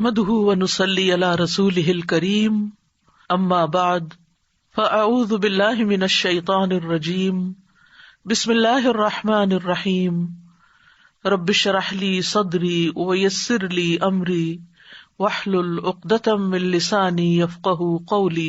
نحمده ونصلي على رسوله الكريم اما بعد فاعوذ بالله من الشيطان الرجيم بسم الله الرحمن الرحيم رب اشرح لي صدري ويسر لي امري واحلل عقدة من لساني يفقهوا قولي۔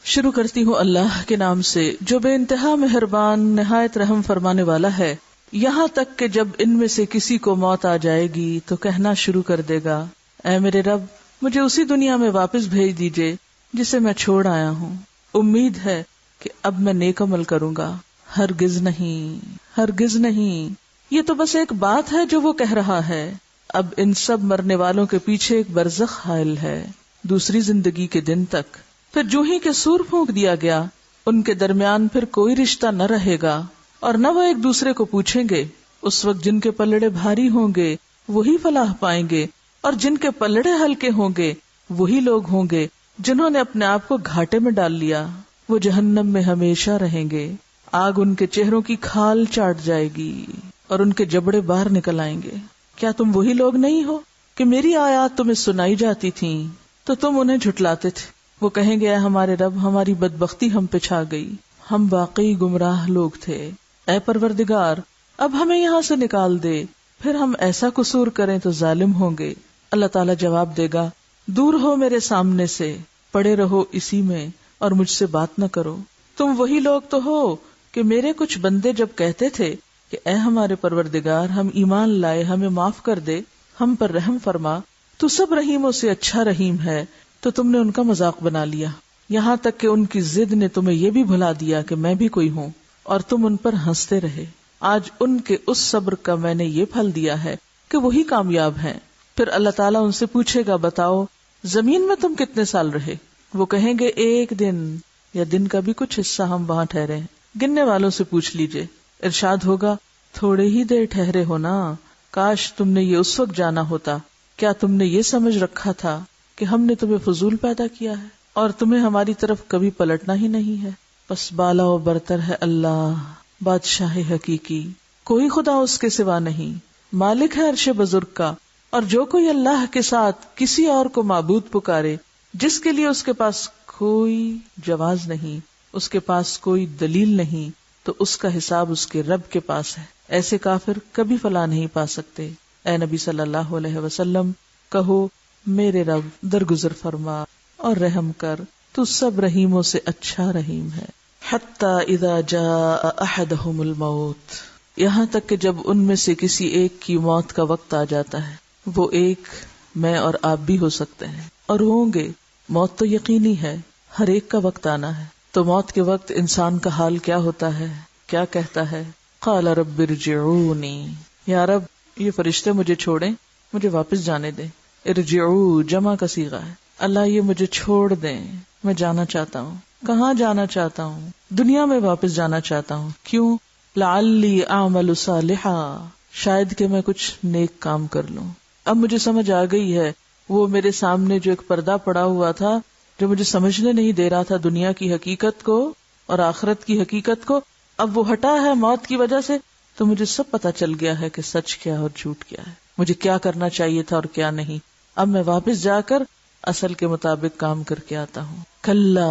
شروع کرتی ہوں اللہ کے نام سے جو بے انتہا مہربان نہایت رحم فرمانے والا ہے۔ یہاں تک کہ جب ان میں سے کسی کو موت آ جائے گی تو کہنا شروع کر دے گا، اے میرے رب مجھے اسی دنیا میں واپس بھیج دیجئے جسے میں چھوڑ آیا ہوں۔ امید ہے کہ اب میں نیک عمل کروں گا۔ ہرگز نہیں، ہرگز نہیں، یہ تو بس ایک بات ہے جو وہ کہہ رہا ہے۔ اب ان سب مرنے والوں کے پیچھے ایک برزخ حائل ہے، دوسری زندگی کے دن تک۔ پھر جو ہی کہ سور پھونک دیا گیا، ان کے درمیان پھر کوئی رشتہ نہ رہے گا اور نہ وہ ایک دوسرے کو پوچھیں گے۔ اس وقت جن کے پلڑے بھاری ہوں گے وہی فلاح پائیں گے، اور جن کے پلڑے ہلکے ہوں گے وہی لوگ ہوں گے جنہوں نے اپنے آپ کو گھاٹے میں ڈال لیا۔ وہ جہنم میں ہمیشہ رہیں گے، آگ ان کے چہروں کی کھال چاٹ جائے گی اور ان کے جبڑے باہر نکل آئیں گے۔ کیا تم وہی لوگ نہیں ہو کہ میری آیات تمہیں سنائی جاتی تھیں تو تم انہیں جھٹلاتے تھے؟ وہ کہیں گے اے ہمارے رب، ہماری بدبختی ہم پہ چھا گئی، ہم واقعی گمراہ لوگ تھے۔ اے پروردگار اب ہمیں یہاں سے نکال دے، پھر ہم ایسا قصور کریں تو ظالم ہوں گے۔ اللہ تعالیٰ جواب دے گا، دور ہو میرے سامنے سے، پڑے رہو اسی میں اور مجھ سے بات نہ کرو۔ تم وہی لوگ تو ہو کہ میرے کچھ بندے جب کہتے تھے کہ اے ہمارے پروردگار ہم ایمان لائے، ہمیں معاف کر دے، ہم پر رحم فرما، تو سب رحیموں سے اچھا رحیم ہے، تو تم نے ان کا مذاق بنا لیا، یہاں تک کہ ان کی ضد نے تمہیں یہ بھی بھلا دیا کہ میں بھی کوئی ہوں، اور تم ان پر ہنستے رہے۔ آج ان کے اس صبر کا میں نے یہ پھل دیا ہے کہ وہی کامیاب ہیں۔ پھر اللہ تعالیٰ ان سے پوچھے گا، بتاؤ زمین میں تم کتنے سال رہے؟ وہ کہیں گے ایک دن یا دن کا بھی کچھ حصہ ہم وہاں ٹھہرے ہیں۔ گننے والوں سے پوچھ لیجئے، ارشاد ہوگا تھوڑے ہی دیر ٹھہرے ہو نا، کاش تم نے یہ اس وقت جانا ہوتا۔ کیا تم نے یہ سمجھ رکھا تھا کہ ہم نے تمہیں فضول پیدا کیا ہے اور تمہیں ہماری طرف کبھی پلٹنا ہی نہیں ہے؟ بس بالا و برتر ہے اللہ، بادشاہ حقیقی، کوئی خدا اس کے سوا نہیں، مالک ہے عرش بزرگ کا۔ اور جو کوئی اللہ کے ساتھ کسی اور کو معبود پکارے جس کے لیے اس کے پاس کوئی جواز نہیں، اس کے پاس کوئی دلیل نہیں، تو اس کا حساب اس کے رب کے پاس ہے۔ ایسے کافر کبھی فلاح نہیں پا سکتے۔ اے نبی صلی اللہ علیہ وسلم کہو میرے رب درگزر فرما اور رحم کر، تو سب رحیموں سے اچھا رحیم ہے۔ حتی اذا جاء احدہم الموت، یہاں تک کہ جب ان میں سے کسی ایک کی موت کا وقت آ جاتا ہے، وہ ایک میں اور آپ بھی ہو سکتے ہیں اور ہوں گے، موت تو یقینی ہے، ہر ایک کا وقت آنا ہے۔ تو موت کے وقت انسان کا حال کیا ہوتا ہے، کیا کہتا ہے؟ قال رب ارجعونی، یا رب یہ فرشتے مجھے چھوڑیں، مجھے واپس جانے دیں۔ ارجعو جمع کا صیغہ ہے، اللہ یہ مجھے چھوڑ دیں، میں جانا چاہتا ہوں۔ کہاں جانا چاہتا ہوں؟ دنیا میں واپس جانا چاہتا ہوں۔ کیوں؟ لعلی اعمل صالحا، شاید کہ میں کچھ نیک کام کر لوں۔ اب مجھے سمجھ آ گئی ہے، وہ میرے سامنے جو ایک پردہ پڑا ہوا تھا جو مجھے سمجھنے نہیں دے رہا تھا دنیا کی حقیقت کو اور آخرت کی حقیقت کو، اب وہ ہٹا ہے موت کی وجہ سے، تو مجھے سب پتا چل گیا ہے کہ سچ کیا اور جھوٹ کیا ہے، مجھے کیا کرنا چاہیے تھا اور کیا نہیں۔ اب میں واپس جا کر اصل کے مطابق کام کر کے آتا ہوں۔ کلا،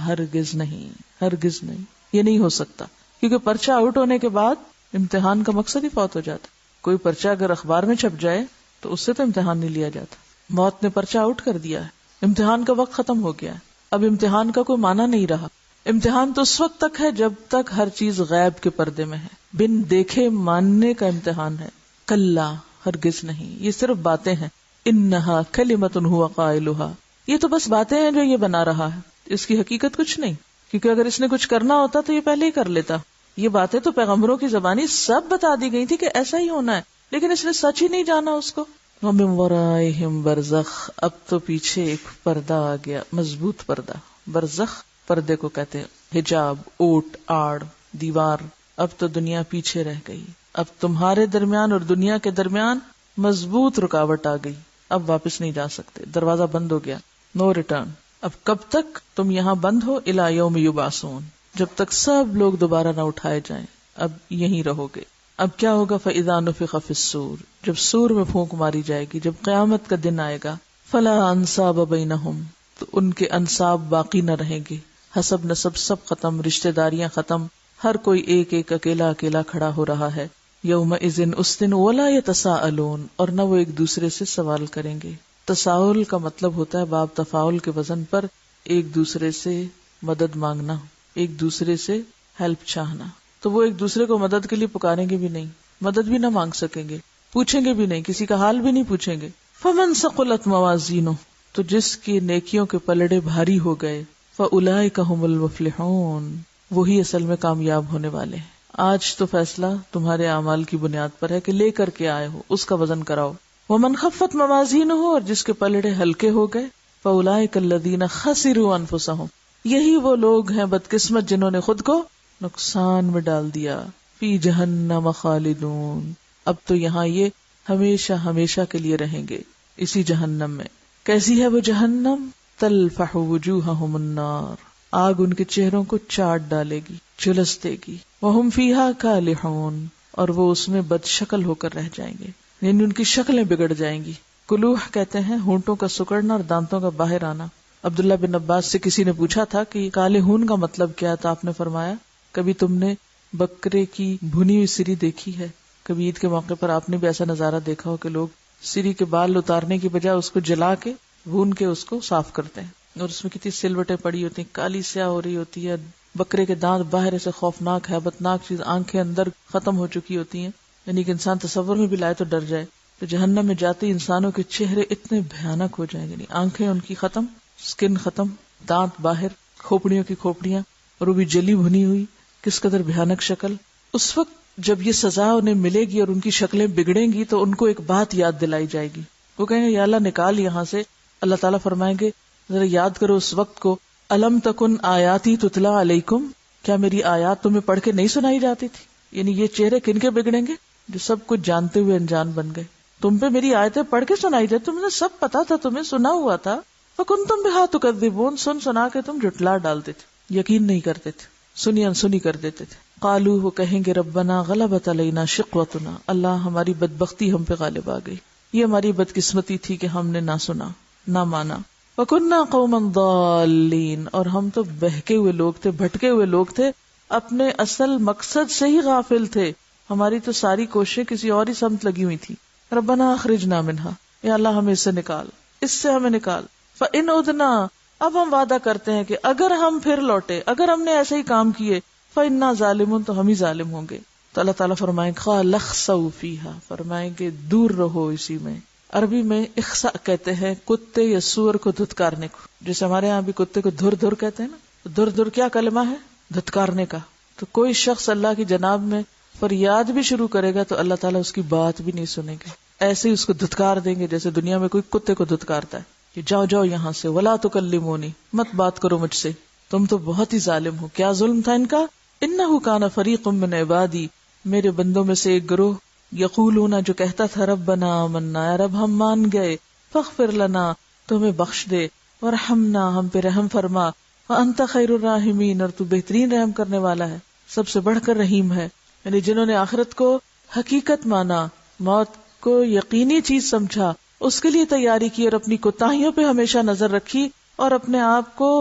ہرگز نہیں، ہرگز نہیں، یہ نہیں ہو سکتا، کیونکہ پرچہ آؤٹ ہونے کے بعد امتحان کا مقصد ہی فوت ہو جاتا۔ کوئی پرچہ اگر اخبار میں چھپ جائے تو اس سے تو امتحان نہیں لیا جاتا۔ موت نے پرچہ آؤٹ کر دیا ہے، امتحان کا وقت ختم ہو گیا ہے، اب امتحان کا کوئی معنی نہیں رہا۔ امتحان تو اس وقت تک ہے جب تک ہر چیز غیب کے پردے میں ہے، بن دیکھے ماننے کا امتحان ہے۔ کلا، ہرگز نہیں، یہ صرف باتیں ہیں۔ انہا کلمۃ ھو قائلھا، یہ تو بس باتیں ہیں جو یہ بنا رہا ہے، اس کی حقیقت کچھ نہیں، کیونکہ اگر اس نے کچھ کرنا ہوتا تو یہ پہلے ہی کر لیتا۔ یہ باتیں تو پیغمبروں کی زبانی سب بتا دی گئی تھی کہ ایسا ہی ہونا ہے، لیکن اس نے سچ ہی نہیں جانا اس کو۔ وَمِن وَرَائِهِمْ بَرْزَخٌ، اب تو پیچھے ایک پردہ آ گیا، مضبوط پردہ۔ برزخ پردے کو کہتے ہیں، حجاب، اوٹ، آڑ، دیوار۔ اب تو دنیا پیچھے رہ گئی، اب تمہارے درمیان اور دنیا کے درمیان مضبوط رکاوٹ آ گئی، اب واپس نہیں جا سکتے، دروازہ بند ہو گیا، نو ریٹرن۔ اب کب تک تم یہاں بند ہو؟ الی یوم یبعثون، جب تک سب لوگ دوبارہ نہ اٹھائے جائیں، اب یہیں رہو گے۔ اب کیا ہوگا؟ فَإِذَا نُفِخَ فِي الصُّورِ، جب سور میں پھونک ماری جائے گی، جب قیامت کا دن آئے گا، فلا انصاب بینہم، تو ان کے انصاب باقی نہ رہیں گے، حسب نسب سب ختم، رشتہ داریاں ختم، ہر کوئی ایک ایک اکیلا اکیلا کھڑا ہو رہا ہے. یومئذ اس دن ولا یتساءلون، اور نہ وہ ایک دوسرے سے سوال کریں گے. تساؤل کا مطلب ہوتا ہے باب تفاعل کے وزن پر ایک دوسرے سے مدد مانگنا، ایک دوسرے سے ہیلپ چاہنا. تو وہ ایک دوسرے کو مدد کے لیے پکاریں گے بھی نہیں، مدد بھی نہ مانگ سکیں گے، پوچھیں گے بھی نہیں، کسی کا حال بھی نہیں پوچھیں گے. فمن ثقلت موازینہ، تو جس کی نیکیوں کے پلڑے بھاری ہو گئے، فاولئک ھم المفلحون، وہی اصل میں کامیاب ہونے والے ہیں. آج تو فیصلہ تمہارے اعمال کی بنیاد پر ہے کہ لے کر کے آئے ہو، اس کا وزن کراؤ. ومن خفت موازینہ، اور جس کے پلڑے ہلکے ہو گئے، فاولئک الذین خسروا انفسہم، یہی وہ لوگ ہیں بدقسمت جنہوں نے خود کو نقصان میں ڈال دیا. فی جہنم خالدون، اب تو یہاں یہ ہمیشہ ہمیشہ کے لیے رہیں گے اسی جہنم میں. کیسی ہے وہ جہنم؟ تلفح وجوہہم النار، آگ ان کے چہروں کو چاٹ ڈالے گی، جلس دے گی. وہم فیہا کالحون، اور وہ اس میں بد شکل ہو کر رہ جائیں گے، یعنی ان کی شکلیں بگڑ جائیں گی. کلوح کہتے ہیں ہونٹوں کا سکڑنا اور دانتوں کا باہر آنا. عبداللہ بن عباس سے کسی نے پوچھا تھا کہ کالحون کا مطلب کیا تھا؟ آپ نے فرمایا کبھی تم نے بکرے کی بھنی ہوئی سری دیکھی ہے؟ کبھی عید کے موقع پر آپ نے بھی ایسا نظارہ دیکھا ہو کہ لوگ سری کے بال اتارنے کی بجائے اس کو جلا کے بھون کے اس کو صاف کرتے ہیں، اور اس میں کتنی سلوٹیں پڑی ہوتی ہیں، کالی سیاہ ہو رہی ہوتی ہے، بکرے کے دانت باہر سے خوفناک ہیبتناک چیز، آنکھیں اندر ختم ہو چکی ہوتی ہیں، یعنی کہ انسان تصور میں بھی لائے تو ڈر جائے. تو جہنم میں جاتے ہی انسانوں کے چہرے اتنے بھیانک ہو جائیں گے، یعنی آنکھیں ان کی ختم، سکن ختم، دانت باہر، کھوپڑیوں کی کھوپڑیاں، اور وہ بھی جلی بھنی ہوئی، کس قدر بھیانک شکل. اس وقت جب یہ سزا انہیں ملے گی اور ان کی شکلیں بگڑیں گی تو ان کو ایک بات یاد دلائی جائے گی. وہ کہیں گے یا اللہ نکال یہاں سے. اللہ تعالیٰ فرمائیں گے ذرا یاد کرو اس وقت کو، الم تکن آیاتی تتلا علیکم، کیا میری آیات تمہیں پڑھ کے نہیں سنائی جاتی تھی؟ یعنی یہ چہرے کن کے بگڑیں گے؟ جو سب کچھ جانتے ہوئے انجان بن گئے. تم پہ میری آیتیں پڑھ کے سنائی جاتی، تمہیں سب پتا تھا، تمہیں سنا ہوا تھا، فکنتم بہا تکذبون، سنا کے تم جھٹلا ڈالتے تھے، یقین نہیں کرتے تھے، سنی انسنی کر دیتے تھے. قالو، وہ کہیں گے ربنا غلبت علینا شقوتنا، اللہ ہماری بدبختی ہم پہ غالب آ گئی، یہ ہماری بدقسمتی تھی کہ ہم نے نہ سنا نہ مانا. وَكُنَّا قَوْمًا ضَالِّينَ، اور ہم تو بہکے ہوئے لوگ تھے، بھٹکے ہوئے لوگ تھے، اپنے اصل مقصد سے ہی غافل تھے، ہماری تو ساری کوششیں کسی اور ہی سمت لگی ہوئی تھی. ربنا اخرجنا منہا، یا اللہ ہمیں اس سے نکال، اس سے ہمیں نکال. فَإِنْ عُدْنَا، اب ہم وعدہ کرتے ہیں کہ اگر ہم پھر لوٹے، اگر ہم نے ایسے ہی کام کیے، فَإِنَّا ظَالِمُونَ، تو ہم ہی ظالم ہوں گے. تو اللہ تعالیٰ فرمائیں قَالَ اخْسَوْا فِيهَا، فرمائیں کہ دور رہو اسی میں. عربی میں اخسا کہتے ہیں کتے یا سور کو دھتکارنے کو، جیسے ہمارے ہاں بھی کتے کو دھر دھر کہتے ہیں نا. دھر دھر کیا کلمہ ہے؟ دھتکارنے کا. تو کوئی شخص اللہ کی جناب میں فریاد بھی شروع کرے گا تو اللہ تعالیٰ اس کی بات بھی نہیں سنے گے، ایسے ہی اس کو دھتکار دیں گے جیسے دنیا میں کوئی کتے کو دھتکارتا ہے کہ جاؤ جاؤ یہاں سے، ولا تکلمونی، مت بات کرو مجھ سے، تم تو بہت ہی ظالم ہو. کیا ظلم تھا ان کا؟ انہ کان فریق من عبادی، میرے بندوں میں سے ایک گروہ، یقولون، جو کہتا تھا ربنا آمنا، یا رب ہم مان گئے، فاغفر لنا، تو ہمیں بخش دے، ورحمنا، ہم پہ رحم فرما، وانت خیر الراحمین، اور تو بہترین رحم کرنے والا ہے، سب سے بڑھ کر رحیم ہے. یعنی جنہوں نے آخرت کو حقیقت مانا، موت کو یقینی چیز سمجھا، اس کے لیے تیاری کی، اور اپنی کوتاہیوں پہ ہمیشہ نظر رکھی، اور اپنے آپ کو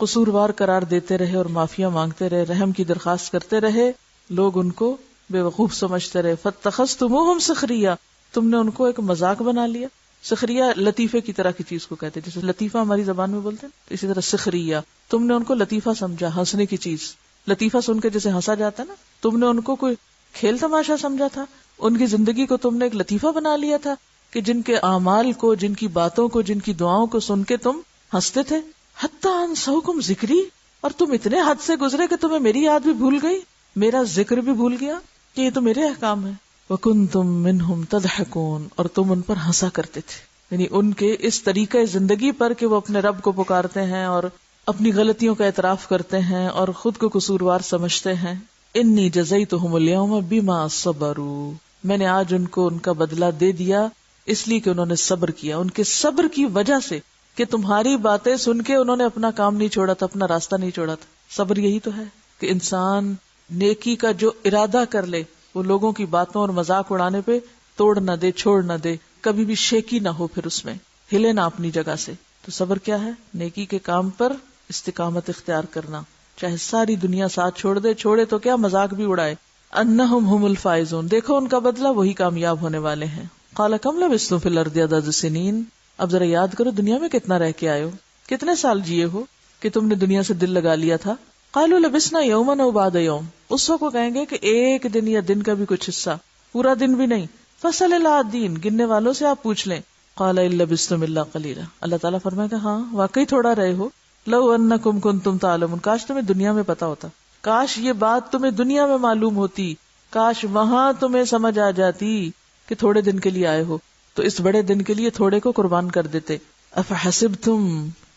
قصوروار قرار دیتے رہے اور معافیاں مانگتے رہے، رحم کی درخواست کرتے رہے، لوگ ان کو بے وقوف سمجھتے رہے. فاتخذتموہم سخریہ، تم نے ان کو ایک مذاق بنا لیا. سخریہ لطیفے کی طرح کی چیز کو کہتے ہیں، جیسے لطیفہ ہماری زبان میں بولتے ہیں، اسی طرح سخریہ، تم نے ان کو لطیفہ سمجھا، ہنسنے کی چیز. لطیفہ سن کے جیسے ہنسا جاتا ہے نا، تم نے ان کو کوئی کھیل تماشا سمجھا تھا، ان کی زندگی کو تم نے ایک لطیفہ بنا لیا تھا کہ جن کے اعمال کو، جن کی باتوں کو، جن کی دعاؤں کو سن کے تم ہنستے تھے. حتی انسوکم ذکری، اور تم اتنے حد سے گزرے کہ تمہیں میری یاد بھی بھول گئی، میرا ذکر بھی بھول گیا کہ یہ تو میرے احکام ہیں. وَكُنْتُم مِّنْهُمْ تَضْحَكُونَ، اور تم ان پر ہنسا کرتے تھے، یعنی ان کے اس طریقہ زندگی پر کہ وہ اپنے رب کو پکارتے ہیں اور اپنی غلطیوں کا اعتراف کرتے ہیں اور خود کو قصوروار سمجھتے ہیں. انی جزیتہم اليوم بما صبروا، میں نے آج ان کو ان کا بدلہ دے دیا اس لیے کہ انہوں نے صبر کیا، ان کے صبر کی وجہ سے، کہ تمہاری باتیں سن کے انہوں نے اپنا کام نہیں چھوڑا تھا، اپنا راستہ نہیں چھوڑا تھا. صبر یہی تو ہے کہ انسان نیکی کا جو ارادہ کر لے وہ لوگوں کی باتوں اور مذاق اڑانے پہ توڑ نہ دے، چھوڑ نہ دے، کبھی بھی شیکی نہ ہو پھر اس میں. ہلے نہ اپنی جگہ سے. تو صبر کیا ہے؟ نیکی کے کام پر استقامت اختیار کرنا، چاہے ساری دنیا ساتھ چھوڑے تو کیا، مذاق بھی اڑائے. انہم هم الفائزون، دیکھو ان کا بدلہ، وہی کامیاب ہونے والے ہیں. قال کم لبثتم فی الارض عدد سنین، اب ذرا یاد کرو دنیا میں کتنا رہ کے آئے ہو، کتنے سال جیے ہو کہ تم نے دنیا سے دل لگا لیا تھا. قالوا لبثنا یوما او بعض یوم، اس وقت کو کہیں گے کہ ایک دن یا دن کا بھی کچھ حصہ، پورا دن بھی نہیں. فصل العادین، گننے والوں سے آپ پوچھ لیں. قال ان لبثتم الا قلیلا، اللہ تعالیٰ فرمائے گا ہاں واقعی تھوڑا رہے ہو. لو انکم کنتم تعلمون، کاش تمہیں دنیا میں پتا ہوتا، کاش یہ بات تمہیں دنیا میں معلوم ہوتی، کاش وہاں تمہیں سمجھ آ جاتی کہ تھوڑے دن کے لیے آئے ہو تو اس بڑے دن کے لیے تھوڑے کو قربان کر دیتے. افحسبتم،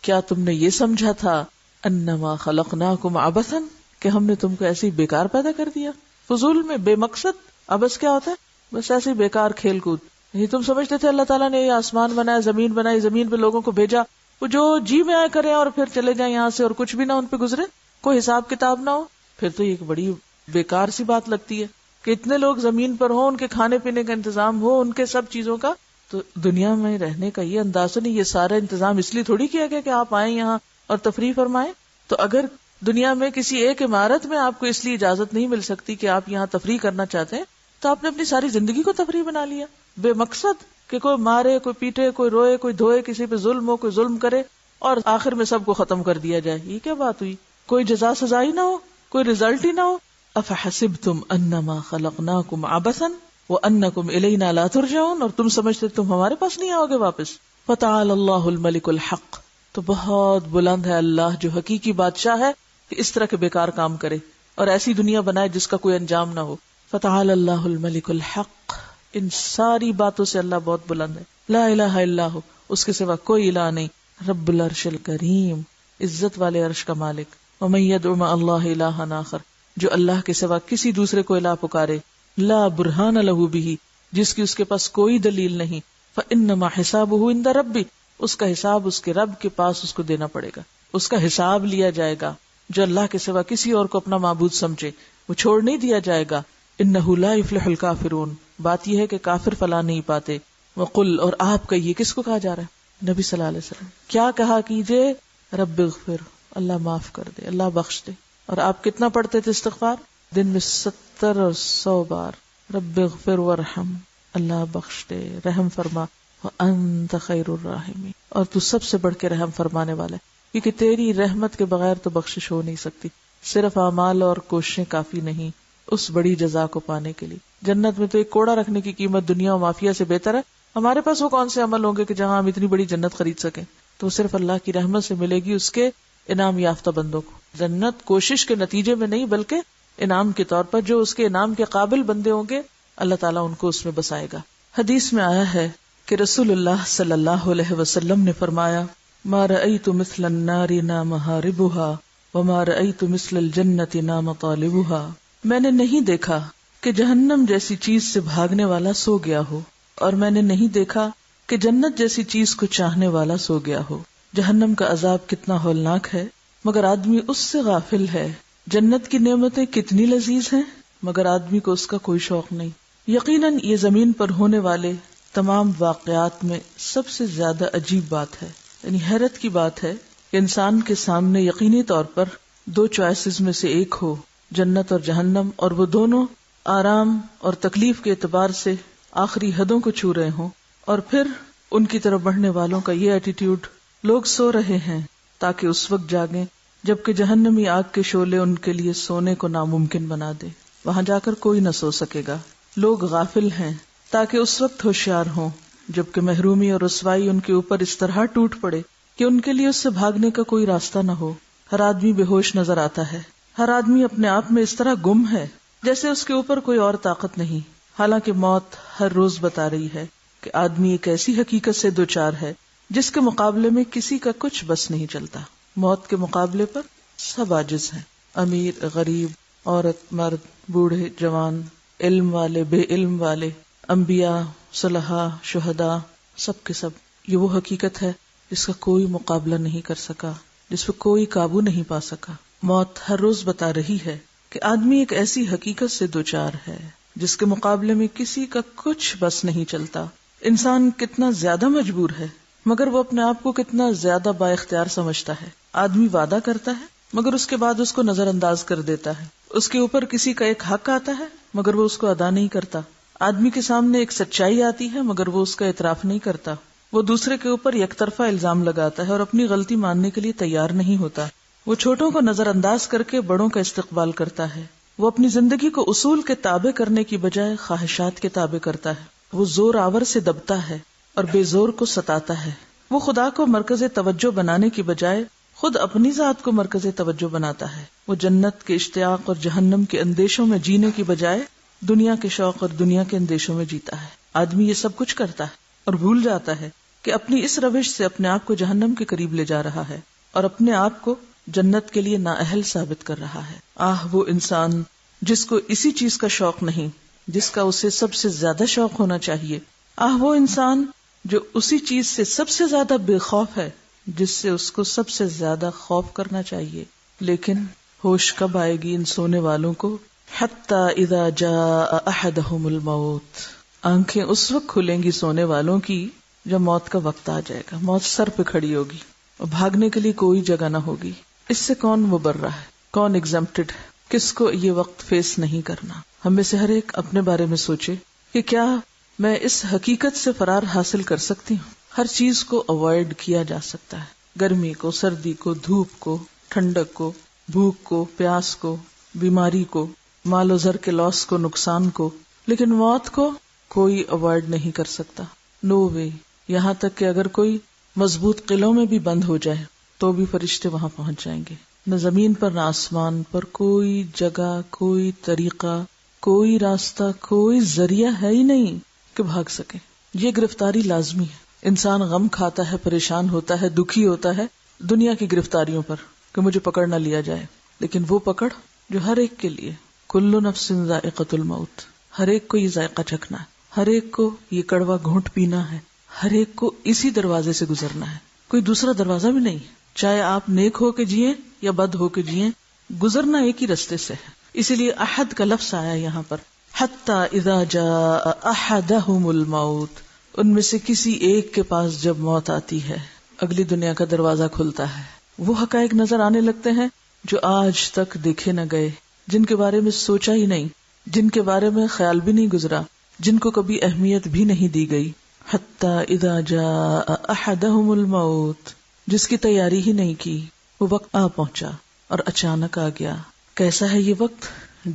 کیا تم نے یہ سمجھا تھا، انما خلقناکم عبثا، کہ ہم نے تم کو ایسے ہی بیکار پیدا کر دیا، فضول میں، بے مقصد. عبث کیا ہوتا ہے؟ بس ایسے ہی بیکار کھیل کود. یہ تم سمجھتے تھے اللہ تعالیٰ نے یہ آسمان بنایا، زمین بنائی، زمین پہ لوگوں کو بھیجا، وہ جو جی میں آئے کریں اور پھر چلے جائیں یہاں سے، اور کچھ بھی نہ ان پہ گزرے، کوئی حساب کتاب نہ ہو. پھر تو یہ ایک بڑی بیکار سی بات لگتی ہے کہ اتنے لوگ زمین پر ہوں، ان کے کھانے پینے کا انتظام ہو، ان کے سب چیزوں کا. تو دنیا میں رہنے کا یہ انداز نہیں، یہ سارا انتظام اس لیے تھوڑی کیا گیا کہ آپ آئیں یہاں اور تفریح فرمائیں. تو اگر دنیا میں کسی ایک عمارت میں آپ کو اس لیے اجازت نہیں مل سکتی کہ آپ یہاں تفریح کرنا چاہتے ہیں، تو آپ نے اپنی ساری زندگی کو تفریح بنا لیا بے مقصد، کہ کوئی مارے، کوئی پیٹے، کوئی روئے، کوئی دھوئے، کسی پہ ظلم ہو، کوئی ظلم کرے اور آخر میں سب کو ختم کر دیا جائے. یہ کیا بات ہوئی؟ کوئی جزا سزا ہی نہ ہو، کوئی رزلٹ ہی نہ ہو. افحسبتم انما خلقناکم عبثا وانکم الینا لا ترجعون، اور تم سمجھتے تم ہمارے پاس نہیں آؤ گے واپس. فتعالی اللہ الملک الحق، تو بہت بلند ہے اللہ جو حقیقی بادشاہ ہے کہ اس طرح کے بیکار کام کرے اور ایسی دنیا بنائے جس کا کوئی انجام نہ ہو. فتعالی اللہ الملک الحق، ان ساری باتوں سے اللہ بہت بلند ہے. لا الہ الا ہو، اس کے سوا کوئی الہ نہیں. رب العرش الکریم، عزت والے عرش کا مالک. ومن یدع مع اللہ الہا آخر، جو اللہ کے سوا کسی دوسرے کو الہ پکارے، لا برہان لہ بہ، جس کی اس کے پاس کوئی دلیل نہیں، فانما حسابہ عند ربہ، اس کا حساب اس کے رب کے پاس اس کو دینا پڑے گا، اس کا حساب لیا جائے گا. جو اللہ کے سوا کسی اور کو اپنا معبود سمجھے وہ چھوڑ نہیں دیا جائے گا. انہ لا یفلح الکافرون، بات یہ ہے کہ کافر فلاح نہیں پاتے. وقل، اور آپ کہیے، کس کو کہا جا رہا ہے؟ نبی صلی اللہ علیہ وسلم. کیا کہا کیجئے؟ رب اغفر، اللہ معاف کر دے، اللہ بخش دے. اور آپ کتنا پڑھتے تھے استغفار؟ دن میں 70 اور 100 بار. رب اغفر وارحم، اللہ بخش دے، رحم فرما. وانت خیر الراحمین، اور تو سب سے بڑھ کے رحم فرمانے والا ہے، کیونکہ تیری رحمت کے بغیر تو بخشش ہو نہیں سکتی. صرف اعمال اور کوششیں کافی نہیں اس بڑی جزا کو پانے کے لیے. جنت میں تو ایک کوڑا رکھنے کی قیمت دنیا و مافیا سے بہتر ہے. ہمارے پاس وہ کون سے عمل ہوں گے کہ جہاں ہم اتنی بڑی جنت خرید سکیں؟ تو صرف اللہ کی رحمت سے ملے گی اس کے انعام یافتہ بندوں کو. جنت کوشش کے نتیجے میں نہیں بلکہ انعام کے طور پر، جو اس کے انعام کے قابل بندے ہوں گے اللہ تعالیٰ ان کو اس میں بسائے گا. حدیث میں آیا ہے کہ رسول اللہ صلی اللہ علیہ وسلم نے فرمایا، ما رأیت مثل النار نام محاربها وما رأیت مثل الجنت نام طالبها، میں نے نہیں دیکھا کہ جہنم جیسی چیز سے بھاگنے والا سو گیا ہو، اور میں نے نہیں دیکھا کہ جنت جیسی چیز کو چاہنے والا سو گیا ہو. جہنم کا عذاب کتنا ہولناک ہے مگر آدمی اس سے غافل ہے. جنت کی نعمتیں کتنی لذیذ ہیں مگر آدمی کو اس کا کوئی شوق نہیں. یقیناً یہ زمین پر ہونے والے تمام واقعات میں سب سے زیادہ عجیب بات ہے، یعنی حیرت کی بات ہے کہ انسان کے سامنے یقینی طور پر دو چوائسز میں سے ایک ہو، جنت اور جہنم، اور وہ دونوں آرام اور تکلیف کے اعتبار سے آخری حدوں کو چھو رہے ہوں، اور پھر ان کی طرف بڑھنے والوں کا یہ ایٹیٹیوڈ، لوگ سو رہے ہیں تاکہ اس وقت جاگیں جبکہ جہنمی آگ کے شعلے ان کے لیے سونے کو ناممکن بنا دے. وہاں جا کر کوئی نہ سو سکے گا. لوگ غافل ہیں تاکہ اس وقت ہوشیار ہوں جبکہ محرومی اور رسوائی ان کے اوپر اس طرح ٹوٹ پڑے کہ ان کے لیے اس سے بھاگنے کا کوئی راستہ نہ ہو. ہر آدمی بے ہوش نظر آتا ہے، ہر آدمی اپنے آپ میں اس طرح گم ہے جیسے اس کے اوپر کوئی اور طاقت نہیں. حالانکہ موت ہر روز بتا رہی ہے کہ آدمی ایک ایسی حقیقت سے دوچار ہے جس کے مقابلے میں کسی کا کچھ بس نہیں چلتا. موت کے مقابلے پر سب عاجز ہیں، امیر غریب، عورت مرد، بوڑھے جوان، علم والے بے علم والے، انبیاء صلحاء شہداء، سب کے سب. یہ وہ حقیقت ہے جس کا کوئی مقابلہ نہیں کر سکا، جس پہ کوئی قابو نہیں پا سکا. موت ہر روز بتا رہی ہے کہ آدمی ایک ایسی حقیقت سے دوچار ہے جس کے مقابلے میں کسی کا کچھ بس نہیں چلتا. انسان کتنا زیادہ مجبور ہے مگر وہ اپنے آپ کو کتنا زیادہ با اختیار سمجھتا ہے. آدمی وعدہ کرتا ہے مگر اس کے بعد اس کو نظر انداز کر دیتا ہے. اس کے اوپر کسی کا ایک حق آتا ہے مگر وہ اس کو ادا نہیں کرتا. آدمی کے سامنے ایک سچائی آتی ہے مگر وہ اس کا اعتراف نہیں کرتا. وہ دوسرے کے اوپر یک طرفہ الزام لگاتا ہے اور اپنی غلطی ماننے کے لیے تیار نہیں ہوتا. وہ چھوٹوں کو نظر انداز کر کے بڑوں کا استقبال کرتا ہے. وہ اپنی زندگی کو اصول کے تابع کرنے کی بجائے خواہشات کے تابع کرتا ہے. وہ زور آور سے دبتا ہے اور بے زور کو ستاتا ہے. وہ خدا کو مرکز توجہ بنانے کی بجائے خود اپنی ذات کو مرکز توجہ بناتا ہے. وہ جنت کے اشتیاق اور جہنم کے اندیشوں میں جینے کی بجائے دنیا کے شوق اور دنیا کے اندیشوں میں جیتا ہے. آدمی یہ سب کچھ کرتا ہے اور بھول جاتا ہے کہ اپنی اس روش سے اپنے آپ کو جہنم کے قریب لے جا رہا ہے اور اپنے آپ کو جنت کے لیے نااہل ثابت کر رہا ہے. وہ انسان جس کو اسی چیز کا شوق نہیں جس کا اسے سب سے زیادہ شوق ہونا چاہیے. وہ انسان جو اسی چیز سے سب سے زیادہ بے خوف ہے جس سے اس کو سب سے زیادہ خوف کرنا چاہیے. لیکن ہوش کب آئے گی ان سونے والوں کو؟ حتی اذا جاء احدهم الموت. آنکھیں اس وقت کھلیں گی سونے والوں کی جب موت کا وقت آ جائے گا. موت سر پہ کھڑی ہوگی اور بھاگنے کے لیے کوئی جگہ نہ ہوگی. اس سے کون مبرہ ہے؟ کون ایگزمپٹڈ ہے؟ کس کو یہ وقت فیس نہیں کرنا؟ ہم میں سے ہر ایک اپنے بارے میں سوچے کہ کیا میں اس حقیقت سے فرار حاصل کر سکتی ہوں. ہر چیز کو اوائڈ کیا جا سکتا ہے. گرمی کو، سردی کو، دھوپ کو، ٹھنڈک کو، بھوک کو، پیاس کو، بیماری کو، مال و زر کے لاس کو، نقصان کو، لیکن موت کو کوئی اوائڈ نہیں کر سکتا. نو وے. یہاں تک کہ اگر کوئی مضبوط قلعوں میں بھی بند ہو جائے تو بھی فرشتے وہاں پہنچ جائیں گے. نہ زمین پر نہ آسمان پر کوئی جگہ، کوئی طریقہ، کوئی راستہ، کوئی ذریعہ ہے ہی نہیں کہ بھاگ سکے. یہ گرفتاری لازمی ہے. انسان غم کھاتا ہے، پریشان ہوتا ہے، دکھی ہوتا ہے دنیا کی گرفتاریوں پر کہ مجھے پکڑ نہ لیا جائے. لیکن وہ پکڑ جو ہر ایک کے لیے، کل نفس ذائقۃ الموت، ہر ایک کو یہ ذائقہ چکھنا ہے، ہر ایک کو یہ کڑوا گھونٹ پینا ہے، ہر ایک کو اسی دروازے سے گزرنا ہے. کوئی دوسرا دروازہ بھی نہیں. چاہے آپ نیک ہو کے جیئیں یا بد ہو کے جیئیں، گزرنا ایک ہی رستے سے ہے. اسی لیے احد کا لفظ آیا یہاں پر. حتی اذا جاء احدهم الموت. ان میں سے کسی ایک کے پاس جب موت آتی ہے، اگلی دنیا کا دروازہ کھلتا ہے. وہ حقائق نظر آنے لگتے ہیں جو آج تک دیکھے نہ گئے، جن کے بارے میں سوچا ہی نہیں، جن کے بارے میں خیال بھی نہیں گزرا، جن کو کبھی اہمیت بھی نہیں دی گئی. حتی اذا جاء احدهم الموت. جس کی تیاری ہی نہیں کی، وہ وقت آ پہنچا اور اچانک آ گیا. کیسا ہے یہ وقت؟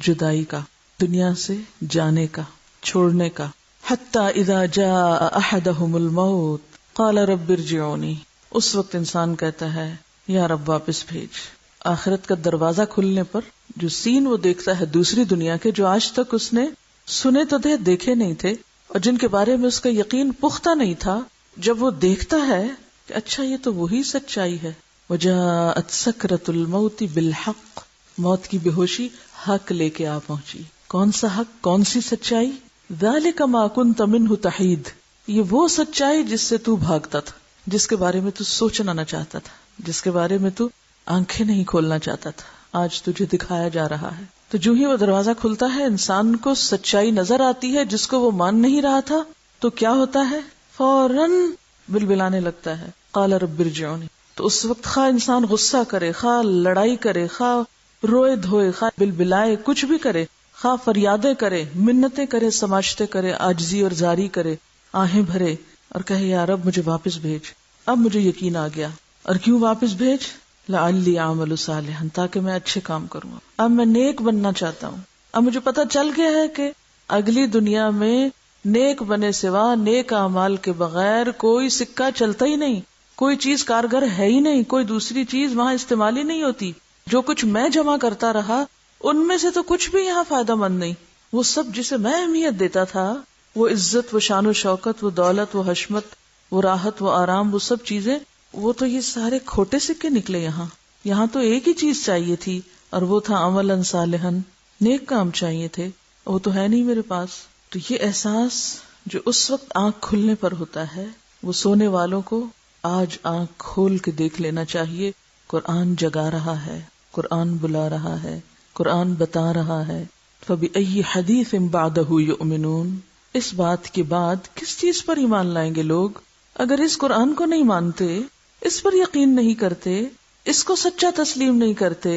جدائی کا، دنیا سے جانے کا، چھوڑنے کا. حتی اذا جاء احدهم الموت قال رب ارجعونی. اس وقت انسان کہتا ہے یا رب واپس بھیج. آخرت کا دروازہ کھلنے پر جو سین وہ دیکھتا ہے دوسری دنیا کے، جو آج تک اس نے سنے تو تھے، دیکھے نہیں تھے، اور جن کے بارے میں اس کا یقین پختہ نہیں تھا، جب وہ دیکھتا ہے کہ اچھا یہ تو وہی سچائی ہے. وجاءت سکرۃ الموت بالحق. موت کی بے ہوشی حق لے کے آ پہنچی. کون سا حق؟ کون سی سچائی؟ ذالک ما کنت منہ تحید. یہ وہ سچائی جس سے تو بھاگتا تھا، جس کے بارے میں تو سوچنا نہ چاہتا تھا، جس کے بارے میں تو آنکھیں نہیں کھولنا چاہتا تھا، آج تجھے دکھایا جا رہا ہے. تو جو ہی وہ دروازہ کھلتا ہے، انسان کو سچائی نظر آتی ہے جس کو وہ مان نہیں رہا تھا، تو کیا ہوتا ہے؟ فوراً بلبلانے لگتا ہے قال رب ارجعونی. تو اس وقت خواہ انسان غصہ کرے، خواہ لڑائی کرے، خواہ روئے دھوئے، خواہ بلبلائے، کچھ بھی کرے، خواہ فریادیں کرے، منتیں کرے، سماجتیں کرے، عاجزی اور زاری کرے، آہیں بھرے اور کہے یا رب مجھے واپس بھیج. اب مجھے یقین آ گیا. اور کیوں واپس بھیج؟ لعلی اعمل صالحا، تاکہ میں اچھے کام کروں. اب میں نیک بننا چاہتا ہوں. اب مجھے پتہ چل گیا ہے کہ اگلی دنیا میں نیک بنے سوا نیک اعمال کے بغیر کوئی سکہ چلتا ہی نہیں، کوئی چیز کارگر ہے ہی نہیں، کوئی دوسری چیز وہاں استعمال ہی نہیں ہوتی. جو کچھ میں جمع کرتا رہا ان میں سے تو کچھ بھی یہاں فائدہ مند نہیں. وہ سب جسے میں اہمیت دیتا تھا، وہ عزت، وہ شان و شوکت، وہ دولت، وہ حشمت، وہ راحت، وہ آرام، وہ سب چیزیں، وہ تو یہ سارے کھوٹے سکے نکلے. یہاں تو ایک ہی چیز چاہیے تھی، اور وہ تھا عملاً صالحاً، نیک کام چاہیے تھے، وہ تو ہے نہیں میرے پاس. تو یہ احساس جو اس وقت آنکھ کھلنے پر ہوتا ہے، وہ سونے والوں کو آج آنکھ کھول کے دیکھ لینا چاہیے. قرآن جگا رہا ہے، قرآن بلا رہا ہے، قرآن بتا رہا ہے. فَبِأَيِّ حَدِيثٍ بَعْدَهُ يُؤْمِنُونَ. اس بات کے بعد کس چیز پر ایمان لائیں گے لوگ؟ اگر اس قرآن کو نہیں مانتے، اس پر یقین نہیں کرتے، اس کو سچا تسلیم نہیں کرتے،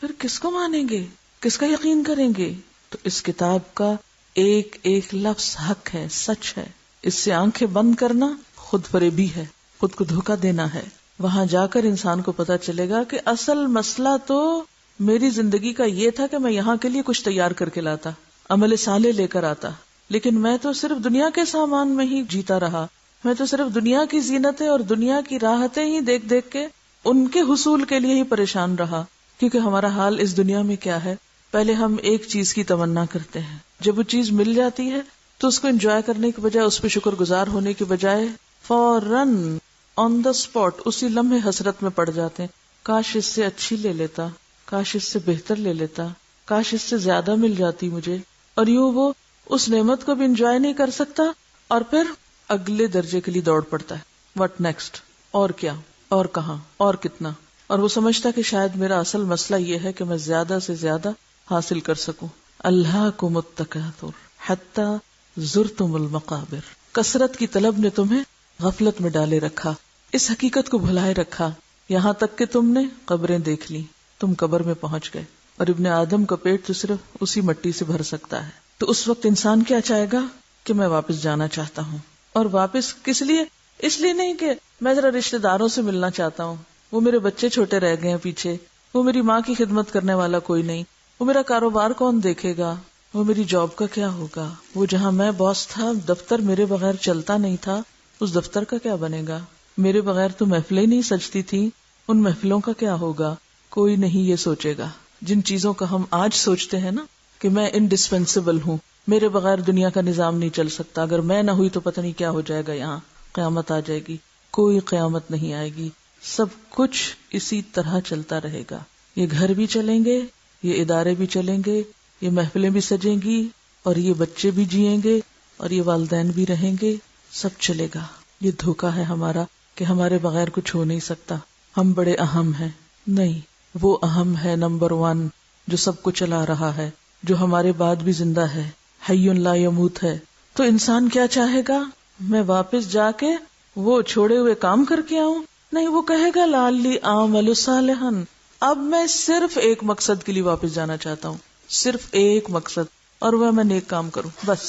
پھر کس کو مانیں گے، کس کا یقین کریں گے؟ تو اس کتاب کا ایک ایک لفظ حق ہے، سچ ہے. اس سے آنکھیں بند کرنا خود فریبی ہے، خود کو دھوکہ دینا ہے. وہاں جا کر انسان کو پتا چلے گا کہ اصل مسئلہ تو میری زندگی کا یہ تھا کہ میں یہاں کے لیے کچھ تیار کر کے لاتا، عمل صالح لے کر آتا، لیکن میں تو صرف دنیا کے سامان میں ہی جیتا رہا. میں تو صرف دنیا کی زینتیں اور دنیا کی راحتیں ہی دیکھ دیکھ کے ان کے حصول کے لیے ہی پریشان رہا. کیونکہ ہمارا حال اس دنیا میں کیا ہے، پہلے ہم ایک چیز کی تمنا کرتے ہیں، جب وہ چیز مل جاتی ہے تو اس کو انجوائے کرنے کے بجائے، اس پہ شکر گزار ہونے کے بجائے فوراً آن دا اسپاٹ اسی لمحے حسرت میں پڑ جاتے ہیں. کاش اس سے اچھی لے لیتا، کاش اس سے بہتر لے لیتا، کاش اس سے زیادہ مل جاتی مجھے. اور یوں وہ اس نعمت کو بھی انجوائے نہیں کر سکتا اور پھر اگلے درجے کے لیے دوڑ پڑتا ہے. What next? اور کیا، اور کہاں، اور کتنا؟ اور وہ سمجھتا کہ شاید میرا اصل مسئلہ یہ ہے کہ میں زیادہ سے زیادہ حاصل کر سکوں. الہاکم التکاثر حتی زرتم المقابر. کثرت کی طلب نے تمہیں غفلت میں ڈالے رکھا، اس حقیقت کو بھلائے رکھا، یہاں تک کہ تم نے قبریں دیکھ لی، تم قبر میں پہنچ گئے. اور ابن آدم کا پیٹ تو صرف اسی مٹی سے بھر سکتا ہے. تو اس وقت انسان کیا چاہے گا کہ میں واپس جانا چاہتا ہوں. اور واپس کس لیے؟ اس لیے نہیں کہ میں ذرا رشتہ داروں سے ملنا چاہتا ہوں، وہ میرے بچے چھوٹے رہ گئے ہیں پیچھے، وہ میری ماں کی خدمت کرنے والا کوئی نہیں، وہ میرا کاروبار کون دیکھے گا، وہ میری جاب کا کیا ہوگا، وہ جہاں میں باس تھا دفتر میرے بغیر چلتا نہیں تھا، اس دفتر کا کیا بنے گا، میرے بغیر تو محفلیں نہیں سجتی تھی، ان محفلوں کا کیا ہوگا. کوئی نہیں یہ سوچے گا. جن چیزوں کا ہم آج سوچتے ہیں نا کہ میں انڈسپینسیبل ہوں، میرے بغیر دنیا کا نظام نہیں چل سکتا، اگر میں نہ ہوئی تو پتہ نہیں کیا ہو جائے گا، یہاں قیامت آ جائے گی. کوئی قیامت نہیں آئے گی، سب کچھ اسی طرح چلتا رہے گا. یہ گھر بھی چلیں گے، یہ ادارے بھی چلیں گے، یہ محفلیں بھی سجیں گی، اور یہ بچے بھی جئیں گے، اور یہ والدین بھی رہیں گے، سب چلے گا. یہ دھوکا ہے ہمارا کہ ہمارے بغیر کچھ ہو نہیں سکتا، ہم بڑے اہم ہیں. نہیں، وہ اہم ہے نمبر 1 جو سب کو چلا رہا ہے، جو ہمارے بعد بھی زندہ ہے، حی لا یموت ہے. تو انسان کیا چاہے گا؟ میں واپس جا کے وہ چھوڑے ہوئے کام کر کے آؤں؟ نہیں، وہ کہے گا لعلی اعمل صالحا. اب میں صرف ایک مقصد کے لیے واپس جانا چاہتا ہوں، صرف ایک مقصد، اور وہ میں نیک کام کروں بس.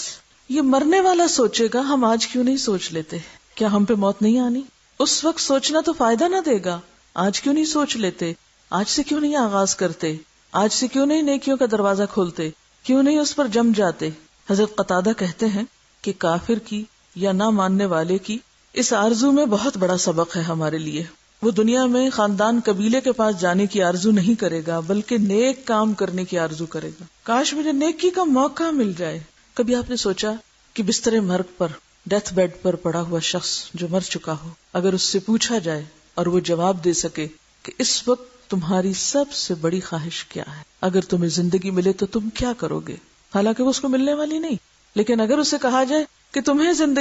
یہ مرنے والا سوچے گا، ہم آج کیوں نہیں سوچ لیتے؟ کیا ہم پہ موت نہیں آنی؟ اس وقت سوچنا تو فائدہ نہ دے گا. آج کیوں نہیں سوچ لیتے؟ آج سے کیوں نہیں آغاز کرتے؟ آج سے کیوں نہیں نیکیوں کا دروازہ کھولتے؟ کیوں نہیں اس پر جم جاتے؟ حضرت قتادہ کہتے ہیں کہ کافر کی یا نہ ماننے والے کی اس آرزو میں بہت بڑا سبق ہے ہمارے لیے. وہ دنیا میں خاندان قبیلے کے پاس جانے کی آرزو نہیں کرے گا، بلکہ نیک کام کرنے کی آرزو کرے گا. کاش مجھے نیکی کا موقع مل جائے. کبھی آپ نے سوچا کہ بستر مرگ پر، ڈیتھ بیڈ پر پڑا ہوا شخص جو مر چکا ہو، اگر اس سے پوچھا جائے اور وہ جواب دے سکے کہ اس وقت تمہاری سب سے بڑی خواہش کیا ہے، اگر تمہیں زندگی ملے تو تم کیا کرو گے؟ حالانکہ وہ اس کو ملنے والی نہیں، لیکن اگر اسے کہا جائے کہ تمہیں زندگی